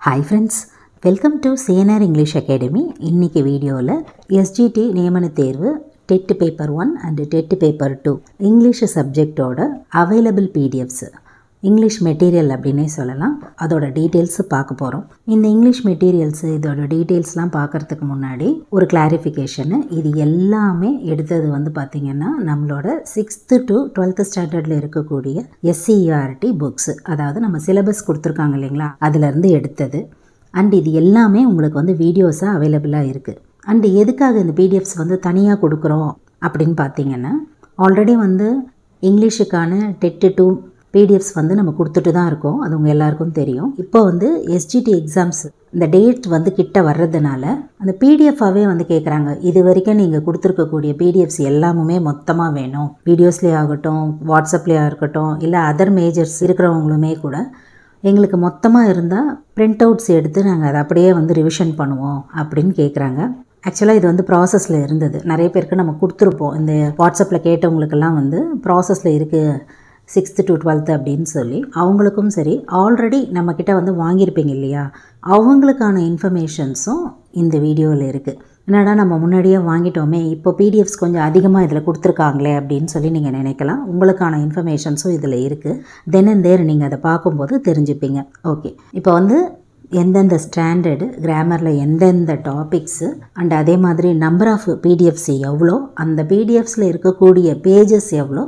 Hi friends, welcome to CNR English Academy. இன்னைக்கு வீடியோவில் SGT நியமன தேர்வு TET paper 1 and TET paper 2 English சப்ஜெக்டோட அவைலபிள் PDFs இங்கிலீஷ் மெட்டீரியல் அப்படின்னே சொல்லலாம். அதோட டீட்டெயில்ஸ் பார்க்க போகிறோம். இந்த இங்கிலீஷ் மெட்டீரியல்ஸ் இதோட டீட்டெயில்ஸ்லாம் பார்க்குறதுக்கு முன்னாடி ஒரு கிளாரிஃபிகேஷனு. இது எல்லாமே எடுத்தது வந்து பார்த்திங்கன்னா நம்மளோட 6th to 12th ஸ்டாண்டர்டில் இருக்கக்கூடிய SCERT புக்ஸ், அதாவது நம்ம சிலபஸ் கொடுத்துருக்காங்க இல்லைங்களா, அதிலேருந்து எடுத்தது. அண்ட் இது எல்லாமே உங்களுக்கு வந்து வீடியோஸாக அவைலபிளாக இருக்குது. அண்டு எதுக்காக இந்த பிடிஎஃப்ஸ் வந்து தனியாக கொடுக்குறோம் அப்படின்னு பார்த்தீங்கன்னா, ஆல்ரெடி வந்து இங்கிலீஷுக்கான டெட் 2 பிடிஎஃப்ஸ் வந்து நம்ம கொடுத்துட்டு தான் இருக்கோம். அது உங்கள் எல்லாருக்கும் தெரியும். இப்போ வந்து SGT எக்ஸாம்ஸ் இந்த டேட் வந்து கிட்ட வர்றதுனால அந்த பிடிஎஃபாகவே வந்து கேட்குறாங்க. இது வரைக்கும் நீங்கள் கொடுத்துருக்கக்கூடிய பிடிஎஃப்ஸ் எல்லாமுமே மொத்தமாக வேணும். வீடியோஸ்லேயே ஆகட்டும், வாட்ஸ்அப்லேயே இருக்கட்டும், இல்லை அதர் மேஜர்ஸ் இருக்கிறவங்களுமே கூட எங்களுக்கு மொத்தமாக இருந்தால் பிரிண்ட் அவுட்ஸ் எடுத்து நாங்கள் அதை அப்படியே வந்து ரிவிஷன் பண்ணுவோம் அப்படின்னு கேட்குறாங்க. ஆக்சுவலாக இது வந்து ப்ராசஸில் இருந்தது. நிறைய பேருக்கு நம்ம கொடுத்துருப்போம். இந்த வாட்ஸ்அப்பில் கேட்டவங்களுக்கெல்லாம் வந்து ப்ராசஸில் இருக்குது 6th to 12th அப்படின்னு சொல்லி. அவங்களுக்கும் சரி, ஆல்ரெடி நம்மக்கிட்ட வந்து வாங்கியிருப்பீங்க இல்லையா, அவங்களுக்கான இன்ஃபர்மேஷன்ஸும் இந்த வீடியோவில் இருக்குது. என்னடா நம்ம முன்னாடியே வாங்கிட்டோமே, இப்போ பிடிஎஃப்ஸ் கொஞ்சம் அதிகமாக இதில் கொடுத்துருக்காங்களே அப்படின்னு சொல்லி நீங்கள் நினைக்கலாம். உங்களுக்கான இன்ஃபர்மேஷன்ஸும் இதில் இருக்குது. தென் அண்ட் தேர் நீங்கள் அதை பார்க்கும்போது தெரிஞ்சுப்பீங்க. ஓகே, இப்போ வந்து எந்தெந்த ஸ்டாண்டர்டு, கிராமரில் எந்தெந்த டாபிக்ஸு, அண்ட் அதே மாதிரி நம்பர் ஆஃப் பிடிஎஃப்ஸ் எவ்வளோ, அந்த பிடிஎஃப்ஸில் இருக்கக்கூடிய பேஜஸ் எவ்வளோ,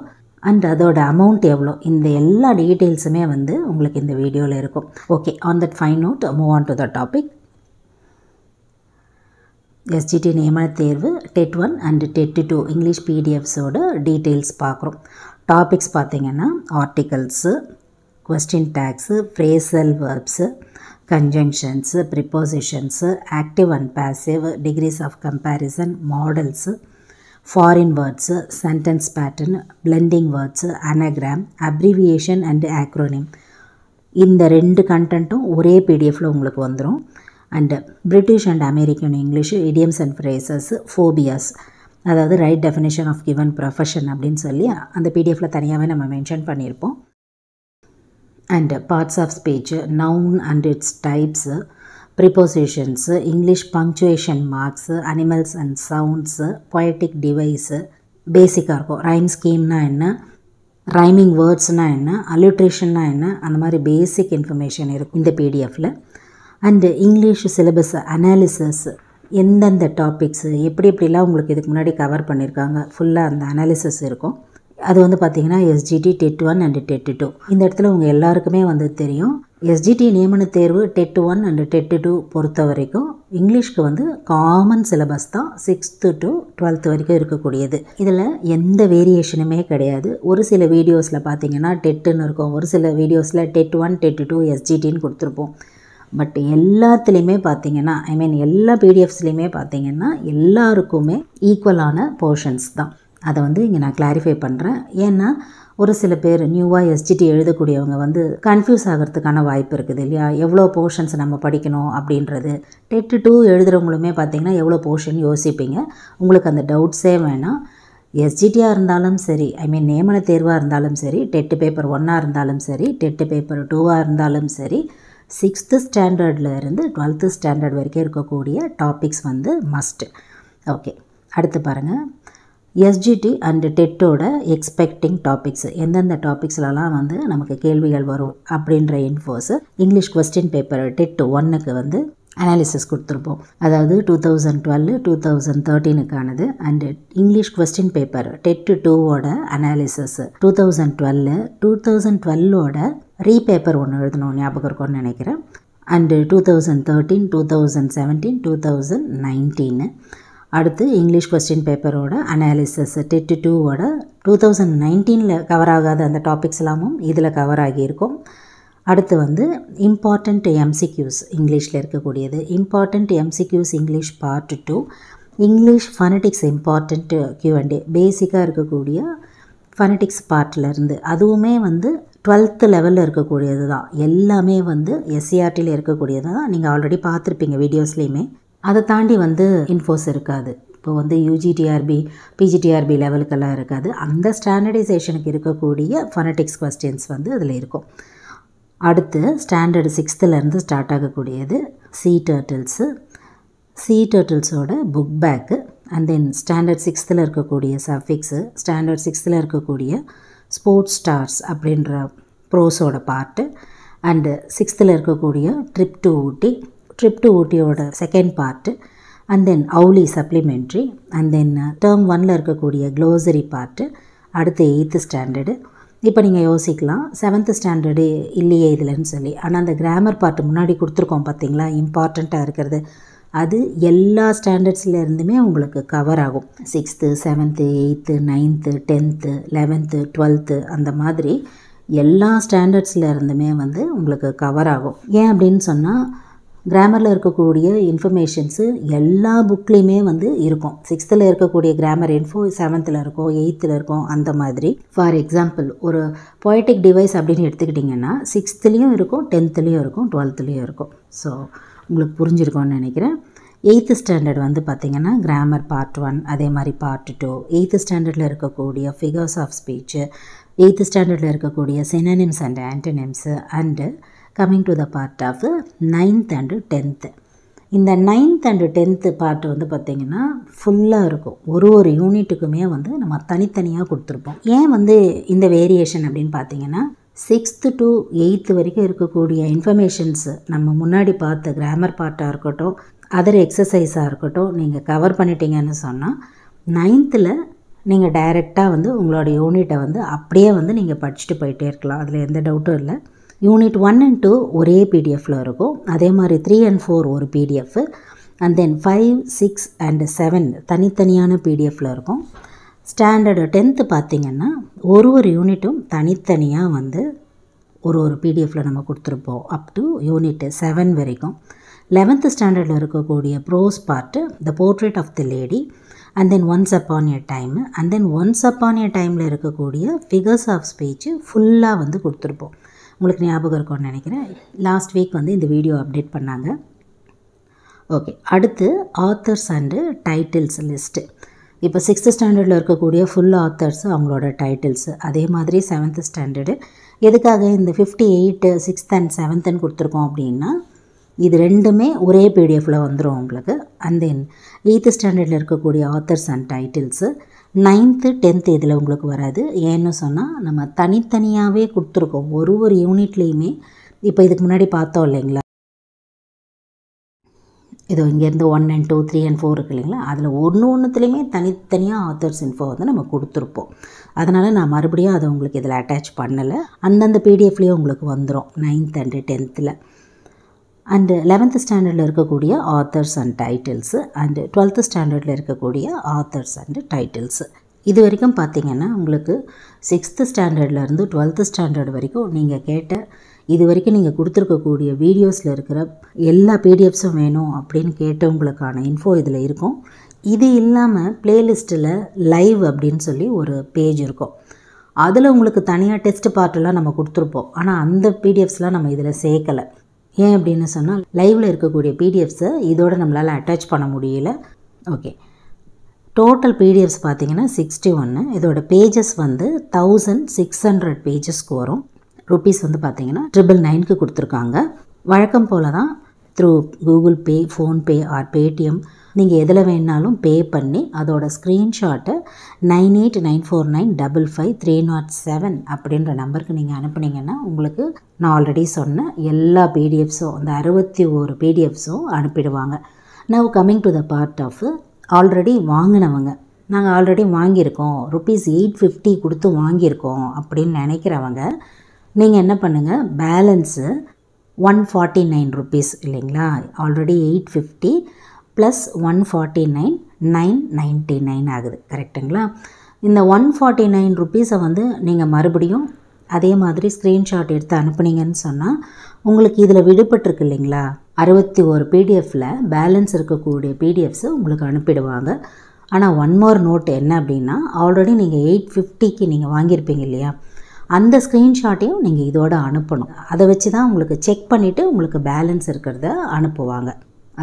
அண்ட் அதோட அமௌண்ட் எவ்வளோ, இந்த எல்லா டீட்டெயில்ஸுமே வந்து உங்களுக்கு இந்த வீடியோவில் இருக்கும். Okay, on that fine note move on to the topic. SGT நியமன தேர்வு டெட் 1 அண்ட் டெட் 2 இங்கிலீஷ் பிடிஎஃப்ஸோட டீட்டெயில்ஸ் பார்க்குறோம். டாபிக்ஸ் பார்த்திங்கன்னா articles, question tags, phrasal verbs, conjunctions, prepositions, active and passive, degrees of comparison, modals, foreign words, sentence pattern, blending words, anagram, abbreviation and acronym. இந்த 2 கண்டென்ட்டும் ஒரே பிடிஎஃப்பில் உங்களுக்கு வந்துடும். And British and American English, idioms and phrases, phobias, அதாவது right definition of given profession அப்படின்னு சொல்லி அந்த பிடிஎஃப்பில் தனியாகவே நம்ம மென்ஷன் பண்ணியிருப்போம். And parts of speech, noun and its types, prepositions, English punctuation marks, animals and sounds, poetic device, பேசிக்காக இருக்கும். ரைம் ஸ்கீம்னா என்ன, ரைமிங் வேர்ட்ஸ்னால் என்ன, அலிட்ரேஷன்னா என்ன, அந்த மாதிரி பேசிக் இன்ஃபர்மேஷன் இருக்கும் இந்த பிடிஎஃப்பில். அண்டு இங்கிலீஷ் சிலபஸ் அனாலிசிஸ், எந்தெந்த டாபிக்ஸு எப்படி எப்படிலாம் உங்களுக்கு இதுக்கு முன்னாடி கவர் பண்ணியிருக்காங்க, ஃபுல்லாக அந்த அனாலிசிஸ் இருக்கும். அது வந்து பார்த்திங்கன்னா SGT டெட் 1 அண்ட் டெட் 2. இந்த இடத்துல உங்கள் எல்லாருக்குமே வந்து தெரியும், SGT நியமன தேர்வு டெட் 1 அண்ட் டெட் 2 பொறுத்த வரைக்கும் இங்கிலீஷ்க்கு வந்து காமன் சிலபஸ் தான் 6th to 12th வரைக்கும் இருக்கக்கூடியது. இதில் எந்த வேரியேஷனுமே கிடையாது. ஒரு சில வீடியோஸில் பார்த்திங்கன்னா டெட்டுன்னு இருக்கும், ஒரு சில வீடியோஸில் டெட் 1 டெட் 2 SGTன்னு கொடுத்துருப்போம். பட் எல்லாத்துலேயுமே பார்த்திங்கன்னா, எல்லா பிடிஎஃப்ஸ்லேயுமே பார்த்திங்கன்னா எல்லாருக்குமே ஈக்குவலான போர்ஷன்ஸ் தான். அதை வந்து இங்கே நான் கிளாரிஃபை பண்ணுறேன். ஏன்னா ஒரு சில பேர் நியூவாக SGT எழுதக்கூடியவங்க வந்து கன்ஃபியூஸ் ஆகிறதுக்கான வாய்ப்பு இருக்குது இல்லையா, எவ்வளோ போர்ஷன்ஸ் நம்ம படிக்கணும் அப்படின்றது. டெட் 2 எழுதுகிறவங்களுமே பார்த்திங்கன்னா எவ்வளோ போர்ஷன் யோசிப்பீங்க. உங்களுக்கு அந்த டவுட்ஸே வேணாம். SGTயாக இருந்தாலும் சரி, நியமன தேர்வாக இருந்தாலும் சரி, டெட் பேப்பர் 1ஆக இருந்தாலும் சரி, டெட் பேப்பர் 2ஆக இருந்தாலும் சரி, 6th ஸ்டாண்டர்டில் இருந்து 12th ஸ்டாண்டர்ட் வரைக்கும் இருக்கக்கூடிய டாபிக்ஸ் வந்து மஸ்ட்டு. ஓகே, அடுத்து பாருங்கள். SGT அண்டு டெட்டோட எக்ஸ்பெக்டிங் டாபிக்ஸ், எந்தெந்த டாபிக்ஸ்லலாம் வந்து நமக்கு கேள்விகள் வரும் அப்படின்ற infos English question paper TET 1க்கு வந்து அனாலிசிஸ் கொடுத்துருப்போம். அதாவது 2012 2013க்கானது. And English question paper TET 2ஓட அனாலிசிஸ் 2012 2012ஓட ரீபேப்பர் ஒன்று எழுதணும், ஞாபகம் இருக்கும்னு நினைக்கிறேன். அண்டு 2013 2017 2019. அடுத்து இங்கிலீஷ் கொஸ்டின் பேப்பரோட அனாலிசிஸ் டெட் 2ஓட 2019 கவர் ஆகாத அந்த டாபிக்ஸ் எல்லாமும் இதில் கவர் ஆகியிருக்கும். அடுத்து வந்து இம்பார்ட்டண்ட் MCQs இங்கிலீஷில் இருக்கக்கூடியது. Important MCQs English part 2, English phonetics important Q&A, பேசிக்காக இருக்கக்கூடிய ஃபனட்டிக்ஸ் பார்ட்டிலேருந்து. அதுவுமே வந்து 12th லெவலில் இருக்கக்கூடியது தான். எல்லாமே வந்து SCERTயில் இருக்கக்கூடியது தான். நீங்கள் ஆல்ரெடி பார்த்துருப்பீங்க வீடியோஸ்லேயுமே. அதை தாண்டி வந்து இன்ஃபோஸ் இருக்காது. இப்போ வந்து UGTRB PGTRB லெவலுக்கெல்லாம் இருக்காது. அந்த ஸ்டாண்டர்டைசேஷனுக்கு இருக்கக்கூடிய ஃபனட்டிக்ஸ் கொஸ்டின்ஸ் வந்து அதில் இருக்கும். அடுத்து ஸ்டாண்டர்டு 6th ஸ்டார்ட் ஆகக்கூடியது sea turtles. sea turtlesோட book back and then standard 6th இருக்கக்கூடிய சஃபிக்ஸு, ஸ்டாண்டர்ட் 6th இருக்கக்கூடிய ஸ்போர்ட்ஸ் ஸ்டார்ஸ் அப்படின்ற ப்ரோஸோட பார்ட்டு, அண்டு 6th இருக்கக்கூடிய ட்ரிப் டு ஊட்டியோட செகண்ட் பார்ட்டு, அண்ட் தென் அவுலி சப்ளிமெண்ட்ரி, அண்ட் தென் டேர்ம் 1 இருக்கக்கூடிய க்ளோசரி பார்ட்டு, அடுத்து 8th ஸ்டாண்டர்டு. இப்போ நீங்கள் யோசிக்கலாம் 7th ஸ்டாண்டர்டு இல்லையே இதில்னு சொல்லி. ஆனால் அந்த கிராமர் பார்ட்டு முன்னாடி கொடுத்துருக்கோம் பார்த்தீங்களா, இம்பார்ட்டண்ட்டாக இருக்கிறது. அது எல்லா ஸ்டாண்டர்ட்ஸ்லேருந்துமே உங்களுக்கு கவர் ஆகும். 6th 7th 8th 9th 10th 11th 12th அந்த மாதிரி எல்லா ஸ்டாண்டர்ட்ஸ்லேருந்துமே வந்து உங்களுக்கு கவர் ஆகும். ஏன் அப்படின்னு சொன்னால் கிராமரில் இருக்கக்கூடிய இன்ஃபர்மேஷன்ஸு எல்லா புக்லேயுமே வந்து இருக்கும். 6th இருக்கக்கூடிய கிராமர் இன்ஃபோ 7th இருக்கும், 8th இருக்கும், அந்த மாதிரி. ஃபார் எக்ஸாம்பிள் ஒரு பொயட்டிக் டிவைஸ் அப்படின்னு எடுத்துக்கிட்டிங்கன்னா 6th இருக்கும், 10th இருக்கும், 12th இருக்கும். ஸோ உங்களுக்கு புரிஞ்சிருக்கோன்னு நினைக்கிறேன். 8th ஸ்டாண்டர்ட் வந்து பார்த்திங்கன்னா கிராமர் பார்ட் 1, அதே மாதிரி பார்ட் 2. 8th ஸ்டாண்டர்டில் இருக்கக்கூடிய ஃபிகர்ஸ் ஆஃப் ஸ்பீச்சு, 8th ஸ்டாண்டர்டில் இருக்கக்கூடிய synonyms and antonyms, and coming to the part of 9th and 10th. இந்த 9th and 10th பார்ட் வந்து பார்த்திங்கன்னா ஃபுல்லாக இருக்கும். ஒரு யூனிட்டுக்குமே வந்து நம்ம தனித்தனியாக கொடுத்துருப்போம். ஏன் வந்து இந்த வேரியேஷன் அப்படின்னு பார்த்தீங்கன்னா 6th to 8th வரைக்கும் இருக்கக்கூடிய இன்ஃபர்மேஷன்ஸு நம்ம முன்னாடி பார்த்த கிராமர் பார்ட்டாக இருக்கட்டும், அதர் எக்ஸசைஸாக இருக்கட்டும், நீங்கள் கவர் பண்ணிட்டீங்கன்னு சொன்னால் 9th நீங்கள் டைரெக்டாக வந்து உங்களோட யூனிட்டை வந்து அப்படியே வந்து நீங்கள் படிச்சுட்டு போயிட்டே இருக்கலாம். அதில் எந்த டவுட்டும் இல்லை. யூனிட் 1 and 2 ஒரே பிடிஎஃப்பில் இருக்கும். அதே மாதிரி 3 and 4 ஒரு பிடிஎஃப், அண்ட் தென் 5 6 and 7 தனித்தனியான பிடிஎஃப்பில் இருக்கும். ஸ்டாண்டர்டு 10th பார்த்திங்கன்னா ஒரு யூனிட்டும் தனித்தனியாக வந்து ஒரு பிடிஎஃப்பில் நம்ம கொடுத்துருப்போம் அப் டு யூனிட் 7 வரைக்கும். 11th ஸ்டாண்டர்டில் இருக்கக்கூடிய prose part the portrait of the lady, and then once upon a time, and then once upon a டைமில் இருக்கக்கூடிய ஃபிகர்ஸ் ஆஃப் ஸ்பீச்சு ஃபுல்லாக வந்து கொடுத்துருப்போம். உங்களுக்கு ஞாபகம் இருக்கும்னு நினைக்கிறேன். லாஸ்ட் வீக் வந்து இந்த வீடியோ அப்டேட் பண்ணாங்க. ஓகே, அடுத்து ஆத்தர்ஸ் அண்டு டைட்டில்ஸ் லிஸ்ட்டு. இப்போ 6th ஸ்டாண்டர்டில் இருக்கக்கூடிய ஃபுல் ஆத்தர்ஸ், அவங்களோட டைட்டில்ஸு. அதே மாதிரி 7th ஸ்டாண்டர்டு. எதுக்காக இந்த 58 6th and 7th கொடுத்துருக்கோம் அப்படின்னா இது ரெண்டுமே ஒரே பிடிஎஃப்பில் வந்துடும் உங்களுக்கு. அண்ட் தென் 8th ஸ்டாண்டர்டில் இருக்கக்கூடிய authors and titles. 9th 10th இதில் உங்களுக்கு வராது. ஏன்னு சொன்னால் நம்ம தனித்தனியாகவே கொடுத்துருக்கோம் ஒரு யூனிட்லேயுமே. இப்போ இதுக்கு முன்னாடி பார்த்தோம் இல்லைங்களா, இதோ இங்கேருந்து 1 and 2 3 and 4 இருக்கு இல்லைங்களா, அதில் ஒன்றுத்துலேயுமே தனித்தனியாக ஆத்தர்ஸ் இன்ஃபோ வந்து நம்ம கொடுத்துருப்போம். அதனால் நான் மறுபடியும் அதை உங்களுக்கு இதில் அட்டாச் பண்ணலை. அந்தந்த பிடிஎஃப்லேயே உங்களுக்கு வந்துடும் 9th and 10th. And 11th ஸ்டாண்டர்டில் இருக்கக்கூடிய authors and titles, and 12th ஸ்டாண்டர்டில் இருக்கக்கூடிய ஆத்தர்ஸ் அண்டு டைட்டில்ஸு. இது வரைக்கும் பார்த்திங்கன்னா உங்களுக்கு 6th ஸ்டாண்டர்ட்லேருந்து 12th ஸ்டாண்டர்ட் வரைக்கும் நீங்கள் கேட்ட இது வரைக்கும் நீங்கள் கொடுத்துருக்கக்கூடிய வீடியோஸில் இருக்கிற எல்லா பிடிஎஃப்ஸும் வேணும் அப்படின்னு கேட்டவங்களுக்கான இன்ஃபோ இதில் இருக்கும். இது இல்லாமல் ப்ளேலிஸ்ட்டில் லைவ் அப்படின்னு சொல்லி ஒரு பேஜ் இருக்கும். அதில் உங்களுக்கு தனியாக டெஸ்ட் பார்ட்டெல்லாம் நம்ம கொடுத்துருப்போம். ஆனால் அந்த பிடிஎஃப்ஸ்லாம் நம்ம இதில் சேர்க்கலை. ஏன் அப்படின்னு சொன்னால் லைவில் இருக்கக்கூடிய பிடிஎஃப்ஸை இதோடு நம்மளால் அட்டாச் பண்ண முடியல. ஓகே, டோட்டல் பிடிஎஃப்ஸ் பார்த்திங்கன்னா 61. இதோட பேஜஸ் வந்து 1600 பேஜஸ்க்கு வரும். ருப்பீஸ் வந்து பார்த்திங்கன்னா 999 கொடுத்துருக்காங்க. வழக்கம் போல் தான் through Google Pay, PhonePe R Paytm நீங்கள் எதில் வேணாலும் பே பண்ணி அதோட ஸ்க்ரீன்ஷாட்டை 9894955307 அப்படின்ற நம்பருக்கு நீங்கள் அனுப்புனீங்கன்னா உங்களுக்கு நான் ஆல்ரெடி சொன்ன எல்லா பிடிஎஃப்ஸும் அந்த 61 பிடிஎஃப்ஸும் அனுப்பிடுவாங்க. Now coming to the part of already வாங்கினவங்க, நாங்கள் ஆல்ரெடி வாங்கியிருக்கோம் ருப்பீஸ் 850 கொடுத்து வாங்கியிருக்கோம் அப்படின்னு நினைக்கிறவங்க நீங்கள் என்ன பண்ணுங்கள், பேலன்ஸு 149 ருப்பீஸ் இல்லைங்களா, ஆல்ரெடி 850 ப்ளஸ் 149 999 ஆகுது, கரெக்டுங்களா? இந்த 149 ருப்பீஸை வந்து நீங்கள் மறுபடியும் அதே மாதிரி ஸ்க்ரீன்ஷாட் எடுத்து அனுப்புனீங்கன்னு சொன்னால் உங்களுக்கு இதில் விடுபட்டிருக்கு இல்லைங்களா 61 பிடிஎஃப்பில் பேலன்ஸ் இருக்கக்கூடிய பிடிஎஃப்ஸை உங்களுக்கு அனுப்பிடுவாங்க. ஆனால் ஒன் மோர் நோட் என்ன அப்படின்னா, ஆல்ரெடி நீங்கள் 850க்கு நீங்கள் வாங்கியிருப்பீங்க இல்லையா, அந்த ஸ்க்ரீன்ஷாட்டையும் நீங்கள் இதோட அனுப்பணும். அதை வச்சு தான் உங்களுக்கு செக் பண்ணிவிட்டு உங்களுக்கு பேலன்ஸ் இருக்கிறத அனுப்புவாங்க.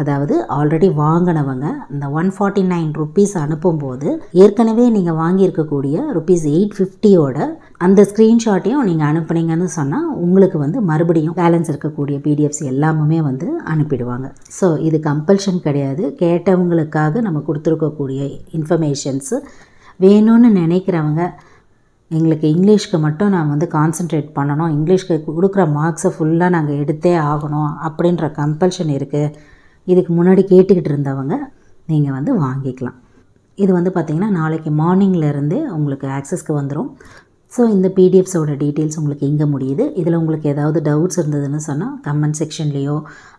அதாவது ஆல்ரெடி வாங்கினவங்க இந்த 149 ருபீஸ் அனுப்பும்போது ஏற்கனவே நீங்கள் வாங்கியிருக்கக்கூடிய ருபீஸ் 850யோட அந்த ஸ்க்ரீன்ஷாட்டையும் நீங்கள் அனுப்புனீங்கன்னு சொன்னால் உங்களுக்கு வந்து மறுபடியும் பேலன்ஸ் இருக்கக்கூடிய பிடிஎஃப்ஸ் எல்லாமே வந்து அனுப்பிடுவாங்க. ஸோ இது கம்பல்ஷன் கிடையாது. கேட்டவங்களுக்காக நம்ம கொடுத்துருக்கக்கூடிய இன்ஃபர்மேஷன்ஸு வேணும்னு நினைக்கிறவங்க எங்களுக்கு இங்கிலீஷ்க்கு மட்டும் நான் வந்து கான்சென்ட்ரேட் பண்ணணும், இங்கிலீஷ்க்கு கொடுக்குற மார்க்ஸை ஃபுல்லாக நாங்கள் எடுத்தே ஆகணும் அப்படின்ற கம்பல்ஷன் இருக்குது, இதுக்கு முன்னாடி கேட்டுக்கிட்டு இருந்தவங்க நீங்கள் வந்து வாங்கிக்கலாம். இது வந்து பார்த்திங்கன்னா நாளைக்கு மார்னிங்லேருந்தே உங்களுக்கு ஆக்சஸ்க்கு வந்துடும். ஸோ இந்த பிடிஎஃப்ஸோட டீட்டெயில்ஸ் உங்களுக்கு இங்கே முடியுது. இதில் உங்களுக்கு ஏதாவது டவுட்ஸ் இருந்ததுன்னு சொன்னால் கமெண்ட் செக்ஷன்லேயோ,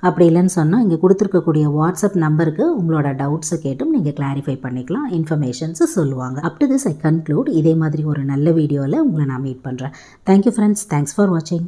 அப்படி இல்லைன்னு சொன்னால் இங்கே கொடுத்துருக்கக்கூடிய வாட்ஸ்அப் நம்பருக்கு உங்களோட டவுட்ஸை கேட்டும் நீங்கள் கிளாரிஃபை பண்ணிக்கலாம், இன்ஃபர்மேஷன்ஸு சொல்லுவாங்க. Up to this I conclude. இதே மாதிரி ஒரு நல்ல வீடியோவில் உங்களை நான் மீட் பண்ணுறேன். Thank you friends. தேங்க்ஸ் ஃபார் வாட்சிங்.